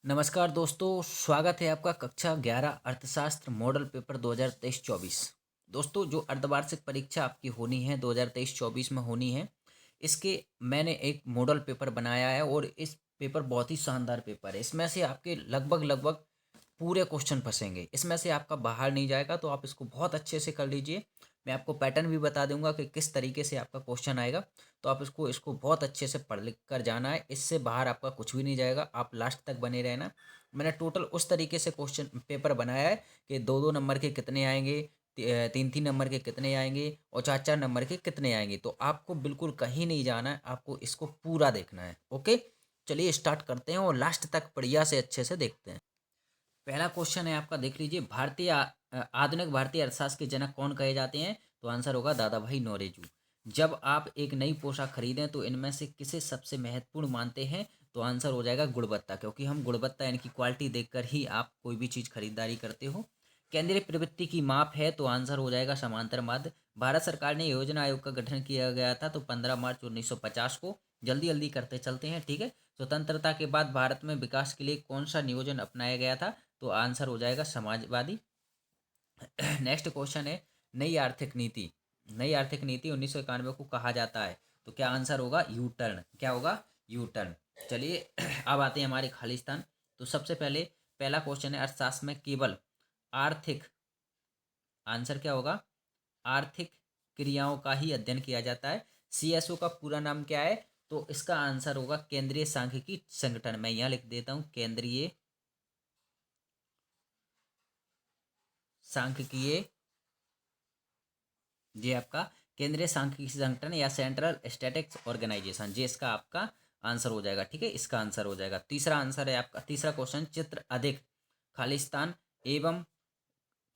नमस्कार दोस्तों, स्वागत है आपका कक्षा 11 अर्थशास्त्र मॉडल पेपर 2023-24। दोस्तों, जो अर्धवार्षिक परीक्षा आपकी होनी है 2023-24 में होनी है, इसके मैंने एक मॉडल पेपर बनाया है और इस पेपर बहुत ही शानदार पेपर है। इसमें से आपके लगभग लगभग पूरे क्वेश्चन फंसेंगे। इसमें से आपका बाहर नहीं जाएगा, तो आप इसको बहुत अच्छे से कर लीजिए। मैं आपको पैटर्न भी बता दूंगा कि किस तरीके से आपका क्वेश्चन आएगा, तो आप इसको इसको बहुत अच्छे से पढ़ लिख कर जाना है। इससे बाहर आपका कुछ भी नहीं जाएगा, आप लास्ट तक बने रहना। मैंने टोटल उस तरीके से क्वेश्चन पेपर बनाया है कि दो दो नंबर के कितने आएंगे, तीन तीन नंबर के कितने आएंगे और चार चार नंबर के कितने आएंगे। तो आपको बिल्कुल कहीं नहीं जाना है, आपको इसको पूरा देखना है। ओके, चलिए स्टार्ट करते हैं और लास्ट तक बढ़िया से अच्छे से देखते हैं। पहला क्वेश्चन है आपका, देख लीजिए। आधुनिक भारतीय अर्थशास्त्र के जनक कौन कहे जाते हैं? तो आंसर होगा दादा भाई नौरोजी। जब आप एक नई पोशाक खरीदें तो इनमें से किसे सबसे महत्वपूर्ण मानते हैं? तो आंसर हो जाएगा गुणवत्ता, क्योंकि हम गुणवत्ता यानी कि क्वालिटी देखकर ही आप कोई भी चीज़ खरीदारी करते हो। केंद्रीय प्रवृत्ति की माप है, तो आंसर हो जाएगा समांतर माध्य। भारत सरकार ने योजना आयोग का गठन किया गया था तो 15 मार्च 1950 को। जल्दी जल्दी करते चलते हैं, ठीक है। स्वतंत्रता के बाद भारत में विकास के लिए कौन सा नियोजन अपनाया गया था? तो आंसर हो जाएगा समाजवादी। नेक्स्ट क्वेश्चन है, नई आर्थिक नीति। नई आर्थिक नीति 1991 को कहा जाता है, तो क्या आंसर होगा? U turn. क्या होगा? U turn. चलिए अब आते हैं हमारे खालिस्तान। तो सबसे पहले पहला क्वेश्चन है, अर्थशास्त्र में केवल आर्थिक, आंसर क्या होगा? आर्थिक क्रियाओं का ही अध्ययन किया जाता है। सीएसओ का पूरा नाम क्या है? तो इसका आंसर होगा केंद्रीय सांख्यिकी संगठन। मैं यहाँ लिख देता हूँ, केंद्रीय सांख्यिकीय, ये आपका केंद्रीय सांख्यिकी संगठन या सेंट्रल स्टैटिस्टिक्स ऑर्गेनाइजेशन, ये इसका आपका आंसर हो जाएगा। ठीक है, इसका आंसर हो जाएगा। तीसरा आंसर है आपका, तीसरा क्वेश्चन, चित्र अधिक खालिस्तान एवं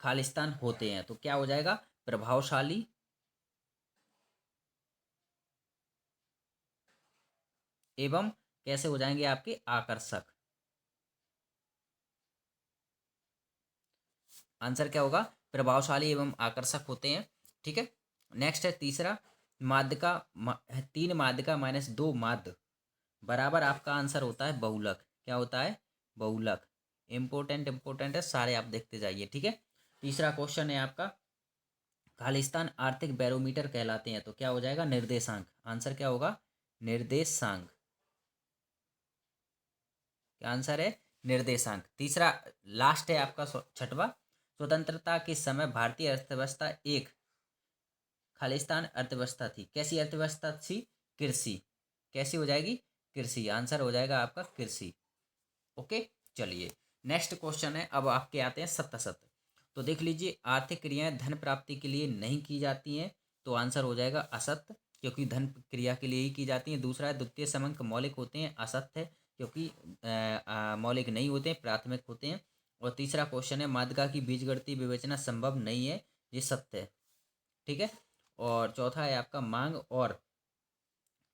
खालिस्तान होते हैं, तो क्या हो जाएगा? प्रभावशाली एवं कैसे हो जाएंगे आपके? आकर्षक। आंसर क्या होगा? प्रभावशाली एवं आकर्षक होते हैं। ठीक है। नेक्स्ट है तीसरा, माध्य का 3 माध्य का -2 माध्य बराबर आपका आंसर होता है बहुलक। क्या होता है? बहुलक। इंपोर्टेंट इंपोर्टेंट है, सारे आप देखते जाइए। ठीक है। तीसरा क्वेश्चन है आपका, खालिस्तान आर्थिक बैरोमीटर कहलाते हैं, तो क्या हो जाएगा? निर्देशांक। आंसर क्या होगा? निर्देशांक। क्या आंसर है? निर्देशांक। तीसरा लास्ट है आपका छठवा, स्वतंत्रता के समय भारतीय अर्थव्यवस्था एक खालिस्तान अर्थव्यवस्था थी। कैसी अर्थव्यवस्था थी? कृषि। कैसी हो जाएगी? कृषि। आंसर हो जाएगा आपका कृषि। ओके, चलिए नेक्स्ट क्वेश्चन है। अब आपके आते हैं सत्य। तो देख लीजिए, आर्थिक क्रियाएं धन प्राप्ति के लिए नहीं की जाती हैं, तो आंसर हो जाएगा असत्य, क्योंकि धन क्रिया के लिए ही की जाती हैं। दूसरा है, द्वितीय समंक मौलिक होते हैं, असत्य है, क्योंकि मौलिक नहीं होते हैं, प्राथमिक होते हैं। और तीसरा क्वेश्चन है, माध्यिका की बीजगणितीय विवेचना संभव नहीं है, ये सत्य है। ठीक है। और चौथा है आपका, मांग और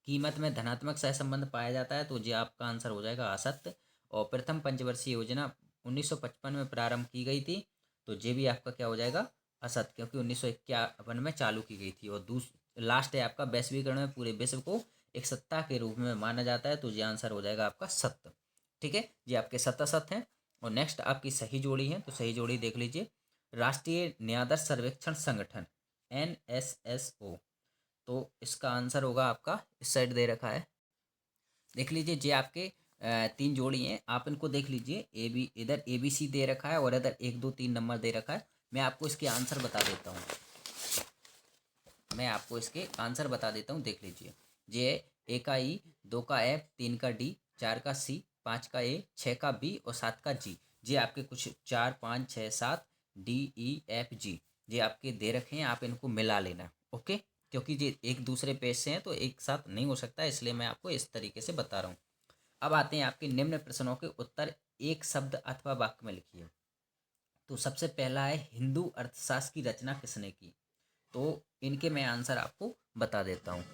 कीमत में धनात्मक सहसंबंध पाया जाता है, तो ये आपका आंसर हो जाएगा असत्य। और प्रथम पंचवर्षीय योजना 1955 में प्रारंभ की गई थी, तो ये भी आपका क्या हो जाएगा? असत्य, क्योंकि 1951 में चालू की गई थी। और लास्ट है आपका, वैश्वीकरण में पूरे विश्व को एक सत्ता के रूप में माना जाता है, तो ये आंसर हो जाएगा आपका सत्य। ठीक है, ये आपके सत्य सत्य हैं। और नेक्स्ट आपकी सही जोड़ी है, तो सही जोड़ी देख लीजिए। राष्ट्रीय न्यायाधीश सर्वेक्षण संगठन, NSSO, तो इसका आंसर होगा आपका, इस साइड दे रखा है, देख लीजिए। जे आपके तीन जोड़ी हैं, आप इनको देख लीजिए। ए बी, इधर ABC दे रखा है और इधर 1 2 3 नंबर दे रखा है। मैं आपको इसके आंसर बता देता हूँ, देख लीजिए। जे 1 का E, 2 का F, 3 का D, 4 का C, 5 का A, 6 का B और 7 का G। ये आपके कुछ 4 5 6 7 D E F G, ये आपके दे रखे हैं, आप इनको मिला लेना। ओके, क्योंकि ये एक दूसरे पेज से हैं तो एक साथ नहीं हो सकता, इसलिए मैं आपको इस तरीके से बता रहा हूँ। अब आते हैं आपके निम्न प्रश्नों के उत्तर, एक शब्द अथवा वाक्य में लिखिए। तो सबसे पहला है, हिंदू अर्थशास्त्र की रचना किसने की? तो इनके मैं आंसर आपको बता देता हूँ।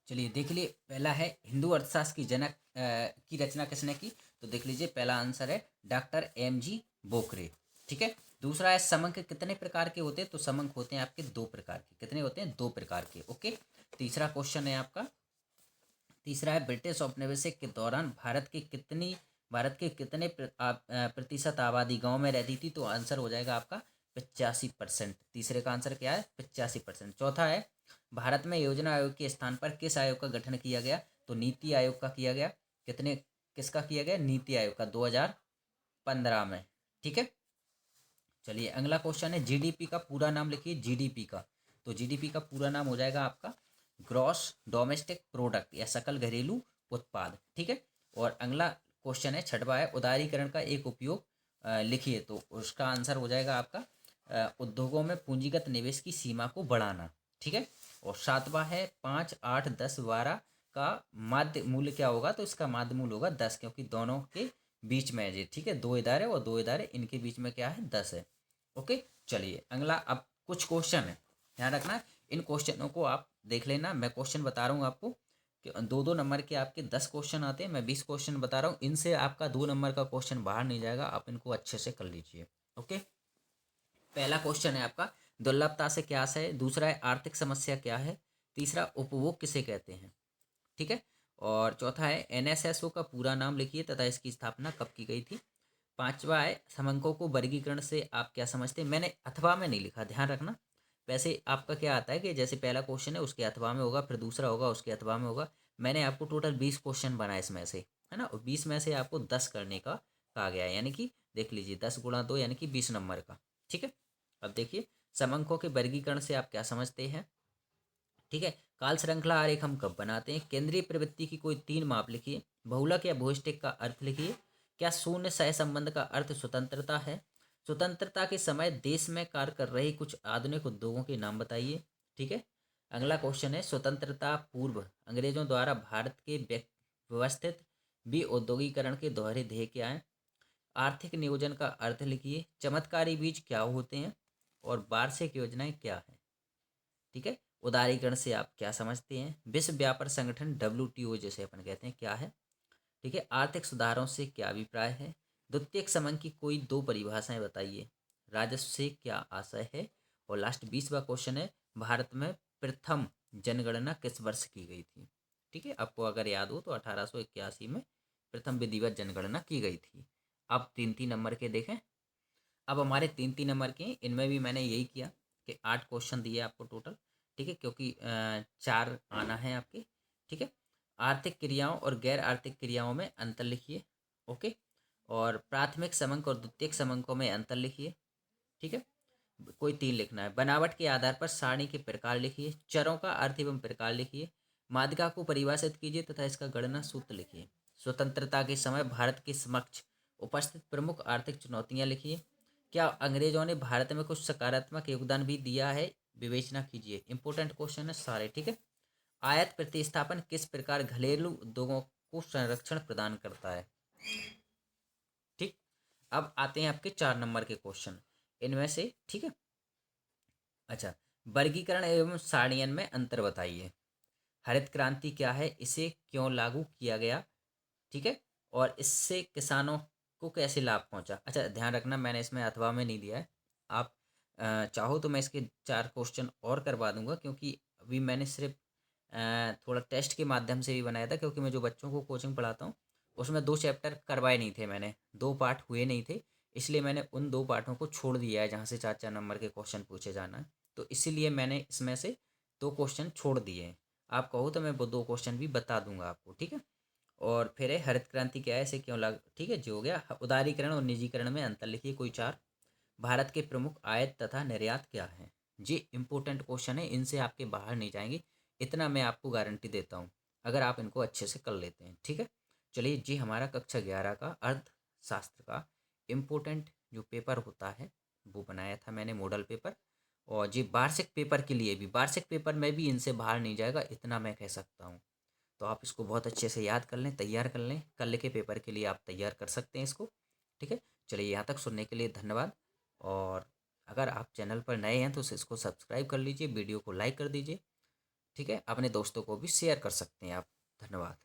चलिए देख लिए, पहला है, हिंदू अर्थशास्त्र की की रचना किसने की? तो देख लीजिए, पहला आंसर है डॉक्टर MG बोकरे। ठीक है। दूसरा है, समंक कितने प्रकार के होते हैं? तो समंक होते हैं आपके 2 प्रकार के। कितने होते हैं? 2 प्रकार के। ओके। तीसरा क्वेश्चन है आपका, तीसरा है ब्रिटिश औपनिवेशिक के दौरान भारत के कितने प्रतिशत आबादी गांव में रहती थी, तो आंसर हो जाएगा आपका 85%। तीसरे का आंसर क्या है? 85%। चौथा है भारत में योजना आयोग के स्थान पर किस आयोग का गठन किया गया, तो नीति आयोग का किया गया। किसका किया गया? नीति आयोग का, 2015 में। ठीक है, चलिए अगला क्वेश्चन है जीडीपी का पूरा नाम लिखिए। जीडीपी का, तो जीडीपी का पूरा नाम हो जाएगा आपका ग्रॉस डोमेस्टिक प्रोडक्ट या सकल घरेलू उत्पाद। ठीक है, और अगला क्वेश्चन है छठवा है उदारीकरण का एक उपयोग लिखिए, तो उसका आंसर हो जाएगा आपका उद्योगों में पूंजीगत निवेश की सीमा को बढ़ाना। ठीक है, और सातवां है 5, 8, 10, 12 का माध्य मूल्य क्या होगा, तो इसका माध्य मूल्य होगा 10, क्योंकि दोनों के बीच में है। ठीक है, दो इदारे और दो इदारे, इनके बीच में क्या है? 10 है। ओके, चलिए अगला अब कुछ क्वेश्चन है, ध्यान रखना इन क्वेश्चनों को आप देख लेना। मैं क्वेश्चन बता रहा हूँ आपको कि 2-2 नंबर के आपके 10 क्वेश्चन आते हैं, मैं 20 क्वेश्चन बता रहा हूँ। इनसे आपका 2 नंबर का क्वेश्चन बाहर नहीं जाएगा, आप इनको अच्छे से कर लीजिए। ओके, पहला क्वेश्चन है आपका दुर्लभता से क्या आशय है। दूसरा है आर्थिक समस्या क्या है। तीसरा उपभोग किसे कहते हैं। ठीक है, और चौथा है एनएसएसओ का पूरा नाम लिखिए तथा इसकी स्थापना कब की गई थी। पांचवा है समंकों को वर्गीकरण से आप क्या समझते हैं। मैंने अथवा में नहीं लिखा, ध्यान रखना। वैसे आपका क्या आता है कि जैसे पहला क्वेश्चन है उसके अथवा में होगा, फिर दूसरा होगा उसके अथवा में होगा। मैंने आपको टोटल 20 क्वेश्चन बनाए इसमें से, है ना, और 20 में से आपको 10 करने का कहा गया है, यानी कि देख लीजिए 10 गुणा 2 यानी कि 20 नंबर का। ठीक है, अब देखिए समंकों के वर्गीकरण से आप क्या समझते हैं। ठीक है, काल श्रृंखला आरेख हम कब बनाते हैं। केंद्रीय प्रवृत्ति की कोई 3 माप लिखिए। बहुलक या बहुष्टिक का अर्थ लिखिए। क्या शून्य सह संबंध का अर्थ स्वतंत्रता है। स्वतंत्रता के समय देश में कार्य कर रहे कुछ आधुनिक उद्योगों के नाम बताइए। ठीक है, अगला क्वेश्चन है स्वतंत्रता पूर्व अंग्रेजों द्वारा भारत के व्यवस्थित औद्योगिकरण के दोहरे ध्येय क्या है। आर्थिक नियोजन का अर्थ लिखिए। चमत्कारी बीज क्या होते हैं और वार्षिक योजनाएं क्या है। ठीक है, उदारीकरण से आप क्या समझते हैं। विश्व व्यापार संगठन WTO जैसे अपन कहते हैं क्या है। ठीक है, आर्थिक सुधारों से क्या अभिप्राय है। द्वितीयक समंग की कोई 2 परिभाषाएं बताइए। राजस्व से क्या आशय है। और लास्ट 20वां क्वेश्चन है भारत में प्रथम जनगणना किस वर्ष की गई थी। ठीक है, आपको अगर याद हो तो 1881 में प्रथम विधिवत जनगणना की गई थी। अब 3-3 नंबर के देखें। अब हमारे 3-3 नंबर के इनमें भी मैंने यही किया कि 8 क्वेश्चन दिए आपको टोटल। ठीक है, क्योंकि 4 आना है आपके। ठीक है, आर्थिक क्रियाओं और गैर आर्थिक क्रियाओं में अंतर लिखिए। ओके, और प्राथमिक समंक और द्वितीयक समंकों में अंतर लिखिए। ठीक है, कोई 3 लिखना है। बनावट के आधार पर सारणी के प्रकार लिखिए। चरों का अर्थ एवं प्रकार लिखिए। माध्यिका को परिभाषित कीजिए तथा इसका गणना सूत्र लिखिए। स्वतंत्रता के समय भारत के समक्ष उपस्थित प्रमुख आर्थिक चुनौतियां लिखिए। क्या अंग्रेजों ने भारत में कुछ सकारात्मक योगदान भी दिया है, विवेचना कीजिए। इंपॉर्टेंट क्वेश्चन है सारे। ठीक है, आयत प्रतिस्थापन किस प्रकार घरेलू उद्योगों को संरक्षण प्रदान करता है। ठीक, अब आते हैं आपके 4 नंबर के क्वेश्चन इनमें से। ठीक है, अच्छा, वर्गीकरण एवं सारणियन में अंतर बताइए। हरित क्रांति क्या है, इसे क्यों लागू किया गया। ठीक है, और इससे किसानों को कैसे लाभ पहुंचा। अच्छा, ध्यान रखना मैंने इसमें अथवा में नहीं दिया है। आप चाहो तो मैं इसके 4 क्वेश्चन और करवा दूंगा, क्योंकि अभी मैंने सिर्फ थोड़ा टेस्ट के माध्यम से भी बनाया था, क्योंकि मैं जो बच्चों को कोचिंग पढ़ाता हूँ उसमें 2 चैप्टर करवाए नहीं थे मैंने, 2 पार्ट हुए नहीं थे, इसलिए मैंने उन 2 पार्टों को छोड़ दिया है जहाँ से 4-4 नंबर के क्वेश्चन पूछे जाना है। तो इसीलिए मैंने इसमें से 2 क्वेश्चन छोड़ दिए हैं। आप कहो तो मैं वो 2 क्वेश्चन भी बता दूंगा आपको। ठीक है, और फिर है हरित क्रांति क्या है, इसे क्यों लागू। ठीक है, जो हो गया। उदारीकरण और निजीकरण में अंतर लिखिए कोई 4। भारत के प्रमुख आयात तथा निर्यात क्या है। ये इंपॉर्टेंट क्वेश्चन है, इनसे आपके बाहर नहीं जाएंगे, इतना मैं आपको गारंटी देता हूँ, अगर आप इनको अच्छे से कर लेते हैं। ठीक है, चलिए जी, हमारा कक्षा 11 का अर्थशास्त्र का इम्पोर्टेंट जो पेपर होता है वो बनाया था मैंने, मॉडल पेपर। और ये वार्षिक पेपर के लिए भी, वार्षिक पेपर में भी इनसे बाहर नहीं जाएगा, इतना मैं कह सकता हूँ। तो आप इसको बहुत अच्छे से याद कर लें, तैयार कर लें, कल के पेपर के लिए आप तैयार कर सकते हैं इसको। ठीक है, चलिए यहाँ तक सुनने के लिए धन्यवाद। और अगर आप चैनल पर नए हैं तो इसको सब्सक्राइब कर लीजिए, वीडियो को लाइक कर दीजिए। ठीक है, अपने दोस्तों को भी शेयर कर सकते हैं आप। धन्यवाद।